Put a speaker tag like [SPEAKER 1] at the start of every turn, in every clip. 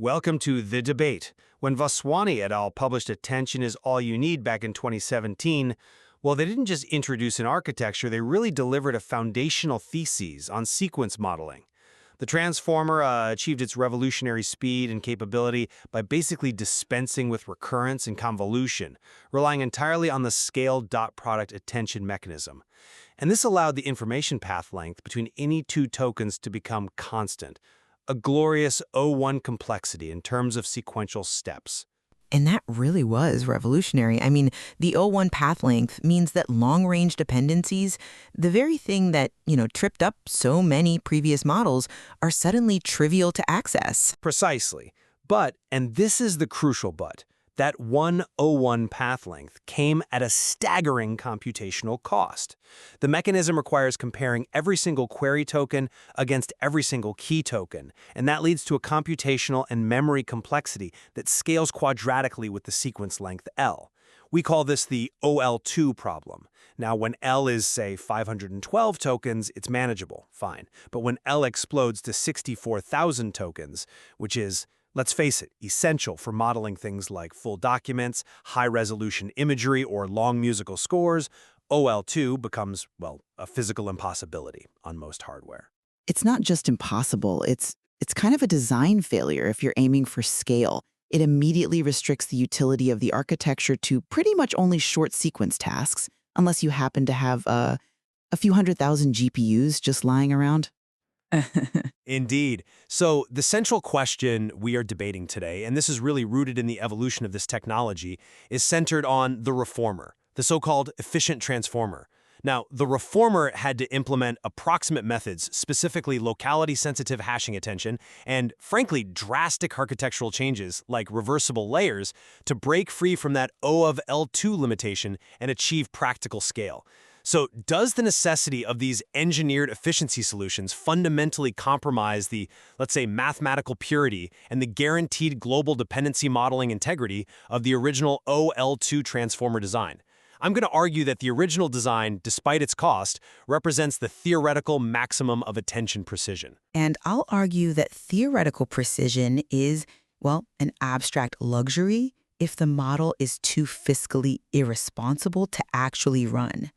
[SPEAKER 1] Welcome to The Debate. When Vaswani et al. Published Attention is All You Need back in 2017, well, they didn't just introduce an architecture, they really delivered a foundational thesis on sequence modeling. The transformer achieved its revolutionary speed and capability by basically dispensing with recurrence and convolution, relying entirely on the scaled dot product attention mechanism. And this allowed the information path length between any two tokens to become constant, a glorious O1 complexity in terms of sequential steps.
[SPEAKER 2] And that really was revolutionary. I mean, the O1 path length means that long-range dependencies, the very thing that, tripped up so many previous models, are suddenly trivial to access.
[SPEAKER 1] Precisely. But, and this is the crucial but, that one O1 path length came at a staggering computational cost. The mechanism requires comparing every single query token against every single key token, and that leads to a computational and memory complexity that scales quadratically with the sequence length L. We call this the OL2 problem. Now, when L is, say, 512 tokens, it's manageable, fine. But when L explodes to 64,000 tokens, which is, let's face it, essential for modeling things like full documents, high-resolution imagery, or long musical scores, OL2 becomes, well, a physical impossibility on most hardware.
[SPEAKER 3] It's not just impossible, it's kind of a design failure if you're aiming for scale. It immediately restricts the utility of the architecture to pretty much only short sequence tasks, unless you happen to have a few 100,000 GPUs just lying around.
[SPEAKER 1] Indeed. So the central question we are debating today, and this is really rooted in the evolution of this technology, is centered on the reformer, the so-called efficient transformer. Now, the reformer had to implement approximate methods, specifically locality-sensitive hashing attention, and frankly, drastic architectural changes like reversible layers to break free from that O of L2 limitation and achieve practical scale. So does the necessity of these engineered efficiency solutions fundamentally compromise the, let's say, mathematical purity and the guaranteed global dependency modeling integrity of the original OL2 transformer design? I'm going to argue that the original design, despite its cost, represents the theoretical maximum of attention precision.
[SPEAKER 2] And I'll argue that theoretical precision is, well, an abstract luxury if the model is too fiscally irresponsible to actually run.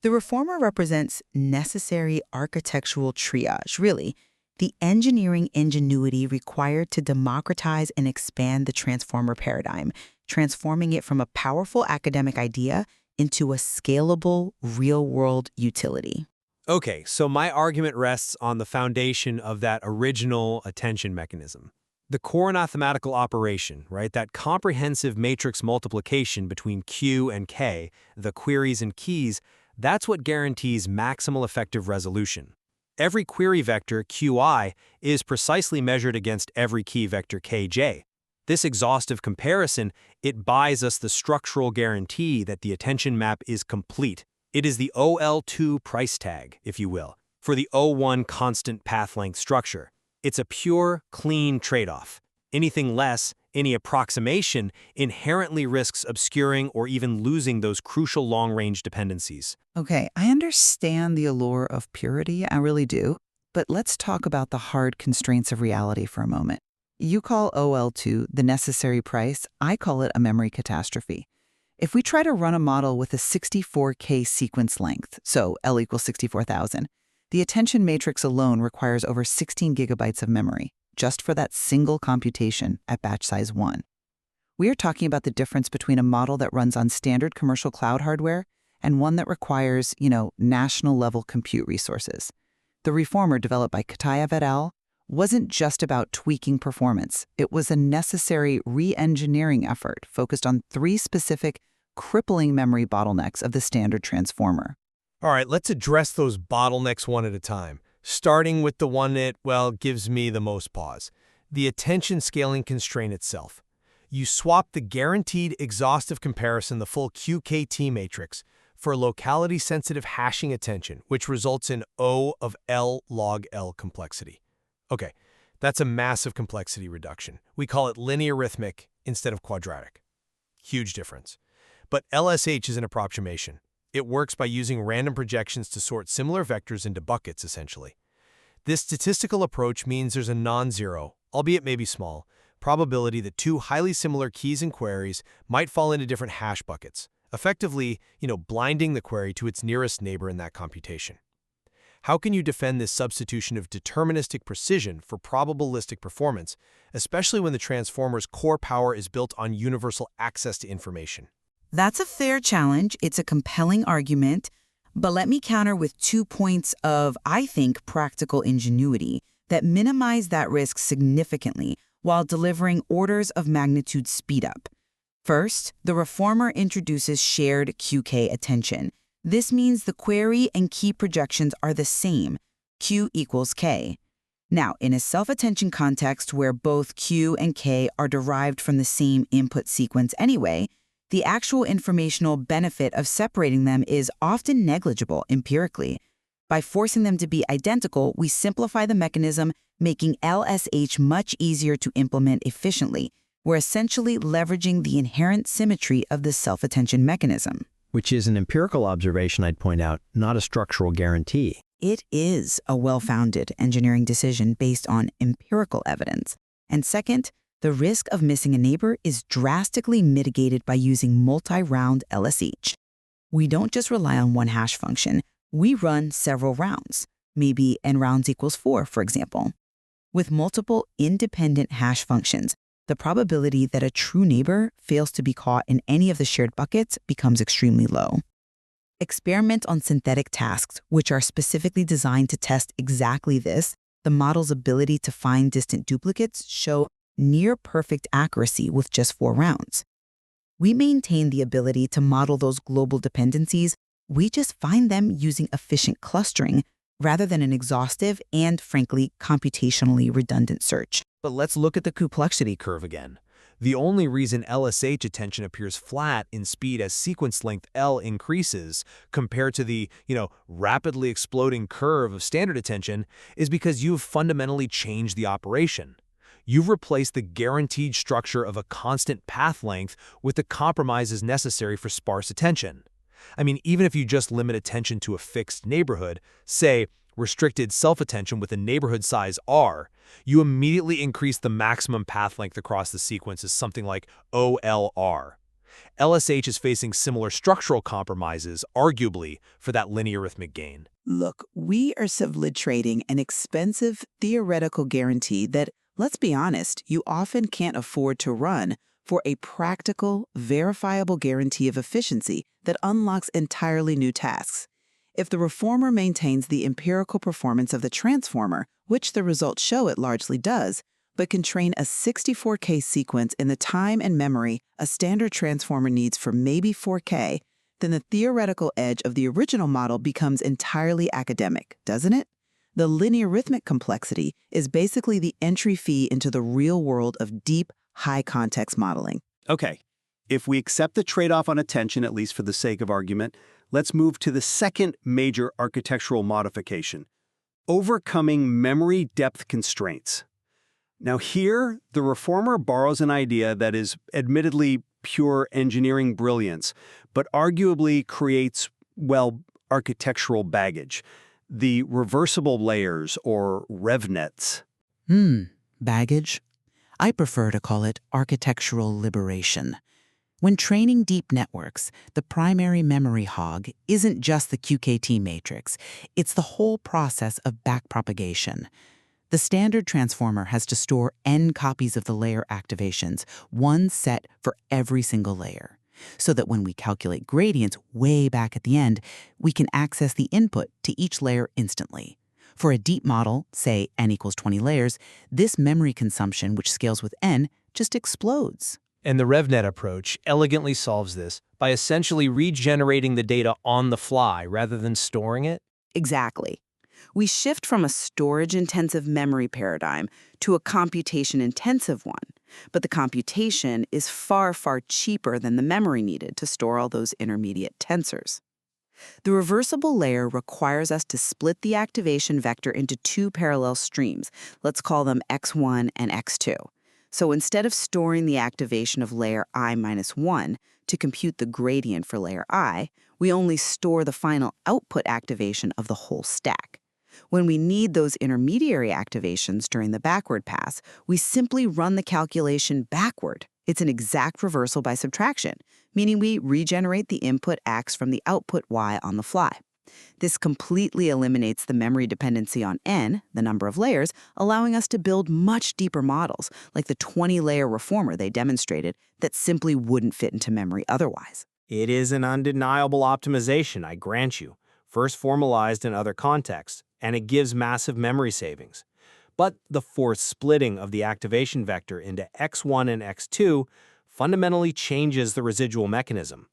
[SPEAKER 2] The reformer represents necessary architectural triage, really, the engineering ingenuity required to democratize and expand the transformer paradigm, transforming it from a powerful academic idea into a scalable, real-world utility.
[SPEAKER 1] Okay, so my argument rests on the foundation of that original attention mechanism. The core mathematical operation, right, that comprehensive matrix multiplication between Q and K, the queries and keys, that's what guarantees maximal effective resolution. Every query vector, Qi, is precisely measured against every key vector, Kj. This exhaustive comparison, it buys us the structural guarantee that the attention map is complete. It is the OL2 price tag, if you will, for the O1 constant path length structure. It's a pure, clean trade-off. Anything less, any approximation, inherently risks obscuring or even losing those crucial long-range dependencies.
[SPEAKER 3] Okay, I understand the allure of purity, I really do. But let's talk about the hard constraints of reality for a moment. You call OL2 the necessary price, I call it a memory catastrophe. If we try to run a model with a 64K sequence length, so L equals 64,000, the attention matrix alone requires over 16 gigabytes of memory, just for that single computation at batch size 1. We are talking about the difference between a model that runs on standard commercial cloud hardware and one that requires, national-level compute resources. The reformer developed by Katayev et al. Wasn't just about tweaking performance. It was a necessary re-engineering effort focused on 3 specific, crippling memory bottlenecks of the standard transformer.
[SPEAKER 1] All right, let's address those bottlenecks one at a time, starting with the one that, well, gives me the most pause, the attention scaling constraint itself. You swap the guaranteed exhaustive comparison, the full QKT matrix, for locality-sensitive hashing attention, which results in O of L log L complexity. Okay, that's a massive complexity reduction. We call it linear arithmetic instead of quadratic. Huge difference. But LSH is an approximation. It works by using random projections to sort similar vectors into buckets, essentially. This statistical approach means there's a non-zero, albeit maybe small, probability that two highly similar keys and queries might fall into different hash buckets, effectively, blinding the query to its nearest neighbor in that computation. How can you defend this substitution of deterministic precision for probabilistic performance, especially when the transformer's core power is built on universal access to information?
[SPEAKER 2] That's a fair challenge. It's a compelling argument. But let me counter with 2 points of, I think, practical ingenuity that minimize that risk significantly while delivering orders of magnitude speed up. First, the reformer introduces shared QK attention. This means the query and key projections are the same, Q equals K. Now, in a self-attention context where both Q and K are derived from the same input sequence anyway, the actual informational benefit of separating them is often negligible empirically. By forcing them to be identical, we simplify the mechanism, making LSH much easier to implement efficiently. We're essentially leveraging the inherent symmetry of the self-attention mechanism.
[SPEAKER 4] Which is an empirical observation, I'd point out, not a structural guarantee.
[SPEAKER 2] It is a well-founded engineering decision based on empirical evidence. And second, the risk of missing a neighbor is drastically mitigated by using multi-round LSH. We don't just rely on one hash function. We run several rounds, maybe n rounds equals 4, for example. With multiple independent hash functions, the probability that a true neighbor fails to be caught in any of the shared buckets becomes extremely low. Experiment on synthetic tasks, which are specifically designed to test exactly this. The model's ability to find distant duplicates show near-perfect accuracy with just 4 rounds. We maintain the ability to model those global dependencies. We just find them using efficient clustering rather than an exhaustive and, frankly, computationally redundant search.
[SPEAKER 1] But let's look at the complexity curve again. The only reason LSH attention appears flat in speed as sequence length L increases compared to the, rapidly exploding curve of standard attention is because you've fundamentally changed the operation. You've replaced the guaranteed structure of a constant path length with the compromises necessary for sparse attention. I mean, even if you just limit attention to a fixed neighborhood, say, restricted self-attention with a neighborhood size R, you immediately increase the maximum path length across the sequence as something like OLR. LSH is facing similar structural compromises, arguably, for that linear arithmetic gain.
[SPEAKER 5] Look, we are subtrading an expensive theoretical guarantee that, let's be honest, you often can't afford to run for a practical, verifiable guarantee of efficiency that unlocks entirely new tasks. If the reformer maintains the empirical performance of the transformer, which the results show it largely does, but can train a 64K sequence in the time and memory a standard transformer needs for maybe 4K, then the theoretical edge of the original model becomes entirely academic, doesn't it? The linear arithmetic complexity is basically the entry fee into the real world of deep, high-context modeling.
[SPEAKER 6] Okay, if we accept the trade-off on attention, at least for the sake of argument, let's move to the second major architectural modification, overcoming memory depth constraints. Now here, the reformer borrows an idea that is admittedly pure engineering brilliance, but arguably creates, architectural baggage. The reversible layers, or RevNets.
[SPEAKER 5] Baggage? I prefer to call it architectural liberation. When training deep networks, the primary memory hog isn't just the QKT matrix, it's the whole process of backpropagation. The standard transformer has to store n copies of the layer activations, one set for every single layer, so that when we calculate gradients way back at the end, we can access the input to each layer instantly. For a deep model, say n equals 20 layers, this memory consumption, which scales with n, just explodes.
[SPEAKER 1] And the RevNet approach elegantly solves this by essentially regenerating the data on the fly rather than storing it.
[SPEAKER 2] Exactly. We shift from a storage-intensive memory paradigm to a computation-intensive one, but the computation is far, far cheaper than the memory needed to store all those intermediate tensors. The reversible layer requires us to split the activation vector into 2 parallel streams. Let's call them x1 and x2. So instead of storing the activation of layer I minus 1 to compute the gradient for layer I, we only store the final output activation of the whole stack.
[SPEAKER 5] When we need those intermediary activations during the backward pass, we simply run the calculation backward. It's an exact reversal by subtraction, meaning we regenerate the input x from the output y on the fly. This completely eliminates the memory dependency on n, the number of layers, allowing us to build much deeper models, like the 20-layer reformer they demonstrated, that simply wouldn't fit into memory otherwise.
[SPEAKER 1] It is an undeniable optimization, I grant you, first formalized in other contexts, and it gives massive memory savings. But the forced splitting of the activation vector into x1 and x2 fundamentally changes the residual mechanism.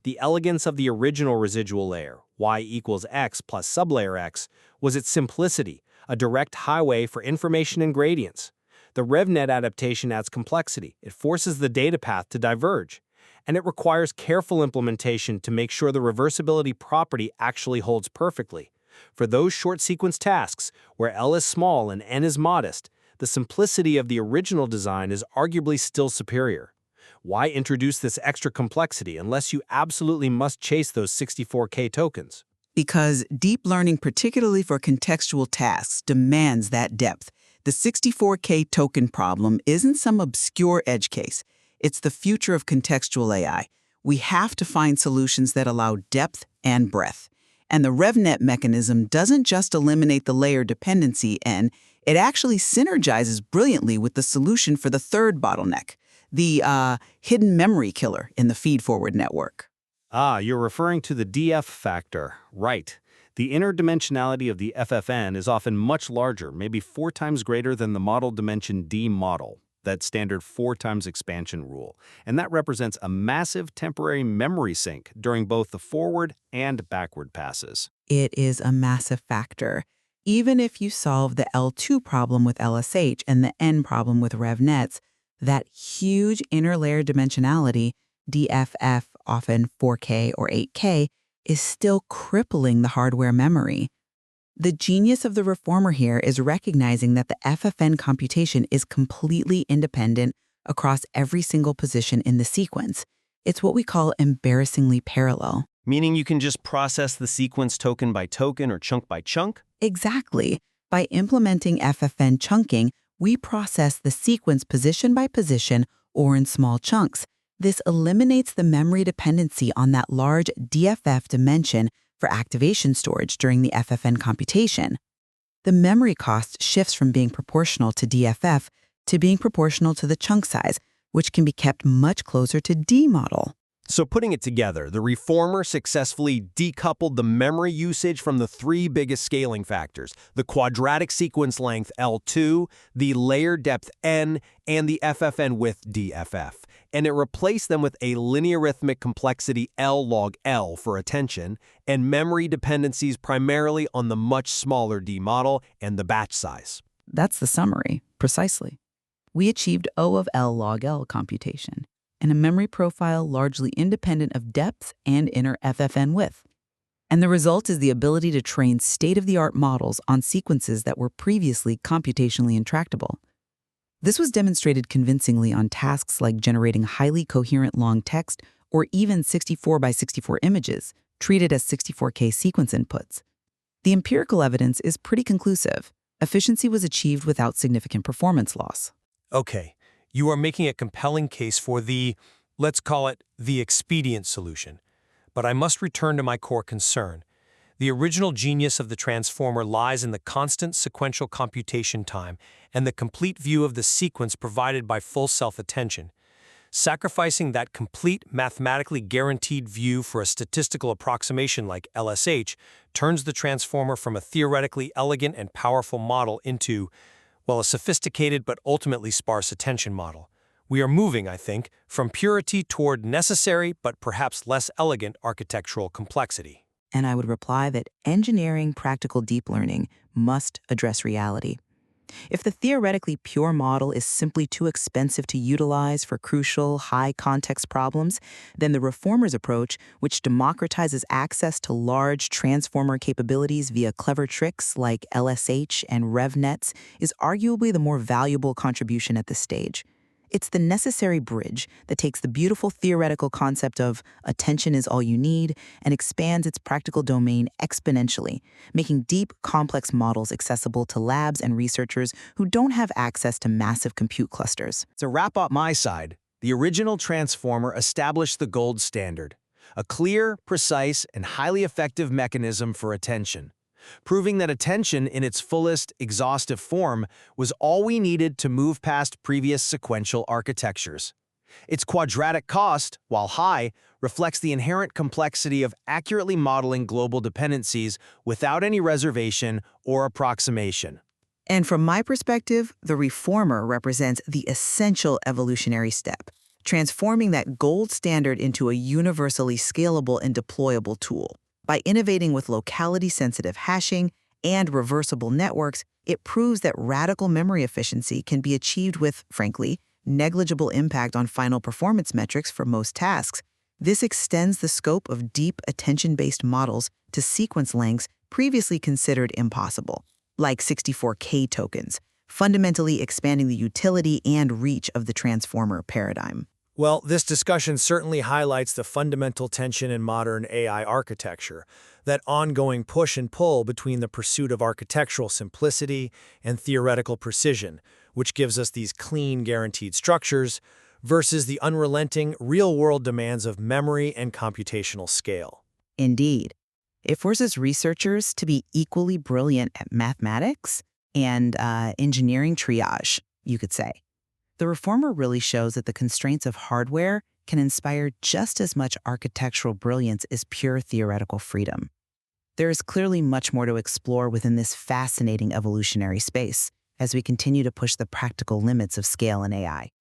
[SPEAKER 1] The elegance of the original residual layer, y equals x plus sublayer x, was its simplicity, a direct highway for information and gradients. The RevNet adaptation adds complexity. It forces the data path to diverge. And it requires careful implementation to make sure the reversibility property actually holds perfectly. For those short sequence tasks, where L is small and N is modest, the simplicity of the original design is arguably still superior. Why introduce this extra complexity unless you absolutely must chase those 64K tokens?
[SPEAKER 5] Because deep learning, particularly for contextual tasks, demands that depth. The 64K token problem isn't some obscure edge case. It's the future of contextual AI. We have to find solutions that allow depth and breadth. And the RevNet mechanism doesn't just eliminate the layer dependency N, it actually synergizes brilliantly with the solution for the third bottleneck, the hidden memory killer in the feed-forward network.
[SPEAKER 1] Ah, you're referring to the DF factor. Right. The interdimensionality of the FFN is often much larger, maybe 4 times greater than the model dimension D model, that standard 4 times expansion rule. And that represents a massive temporary memory sink during both the forward and backward passes.
[SPEAKER 2] It is a massive factor. Even if you solve the L2 problem with LSH and the N problem with RevNets, that huge interlayer dimensionality, DFF, often 4K or 8K, is still crippling the hardware memory. The genius of the reformer here is recognizing that the FFN computation is completely independent across every single position in the sequence. It's what we call embarrassingly parallel.
[SPEAKER 1] Meaning you can just process the sequence token by token or chunk by chunk?
[SPEAKER 2] Exactly. By implementing FFN chunking, we process the sequence position by position or in small chunks. This eliminates the memory dependency on that large DFF dimension for activation storage during the FFN computation. The memory cost shifts from being proportional to DFF to being proportional to the chunk size, which can be kept much closer to D model.
[SPEAKER 1] So putting it together, the reformer successfully decoupled the memory usage from the 3 biggest scaling factors, the quadratic sequence length L2, the layer depth N, and the FFN width DFF. And it replaced them with a linearithmic complexity L log L for attention, and memory dependencies primarily on the much smaller D model and the batch size.
[SPEAKER 2] That's the summary, precisely. We achieved O of L log L computation, and a memory profile largely independent of depth and inner FFN width. And the result is the ability to train state-of-the-art models on sequences that were previously computationally intractable. This was demonstrated convincingly on tasks like generating highly coherent long text or even 64 by 64 images, treated as 64K sequence inputs. The empirical evidence is pretty conclusive. Efficiency was achieved without significant performance loss.
[SPEAKER 1] Okay, you are making a compelling case for the, let's call it, the expedient solution. But I must return to my core concern. The original genius of the transformer lies in the constant sequential computation time and the complete view of the sequence provided by full self-attention. Sacrificing that complete, mathematically guaranteed view for a statistical approximation like LSH turns the transformer from a theoretically elegant and powerful model into, well, a sophisticated but ultimately sparse attention model. We are moving, I think, from purity toward necessary but perhaps less elegant architectural complexity.
[SPEAKER 2] And I would reply that engineering practical deep learning must address reality. If the theoretically pure model is simply too expensive to utilize for crucial, high-context problems, then the reformer's approach, which democratizes access to large transformer capabilities via clever tricks like LSH and RevNets, is arguably the more valuable contribution at this stage. It's the necessary bridge that takes the beautiful theoretical concept of attention is all you need and expands its practical domain exponentially, making deep, complex models accessible to labs and researchers who don't have access to massive compute clusters.
[SPEAKER 1] To wrap up my side, the original transformer established the gold standard, a clear, precise, and highly effective mechanism for attention, proving that attention in its fullest, exhaustive form was all we needed to move past previous sequential architectures. Its quadratic cost, while high, reflects the inherent complexity of accurately modeling global dependencies without any reservation or approximation.
[SPEAKER 2] And from my perspective, the reformer represents the essential evolutionary step, transforming that gold standard into a universally scalable and deployable tool. By innovating with locality-sensitive hashing and reversible networks, it proves that radical memory efficiency can be achieved with, frankly, negligible impact on final performance metrics for most tasks. This extends the scope of deep attention-based models to sequence lengths previously considered impossible, like 64K tokens, fundamentally expanding the utility and reach of the transformer paradigm.
[SPEAKER 7] Well, this discussion certainly highlights the fundamental tension in modern AI architecture, that ongoing push and pull between the pursuit of architectural simplicity and theoretical precision, which gives us these clean, guaranteed structures, versus the unrelenting, real-world demands of memory and computational scale.
[SPEAKER 2] Indeed. It forces researchers to be equally brilliant at mathematics and engineering triage, you could say. The reformer really shows that the constraints of hardware can inspire just as much architectural brilliance as pure theoretical freedom. There is clearly much more to explore within this fascinating evolutionary space as we continue to push the practical limits of scale in AI.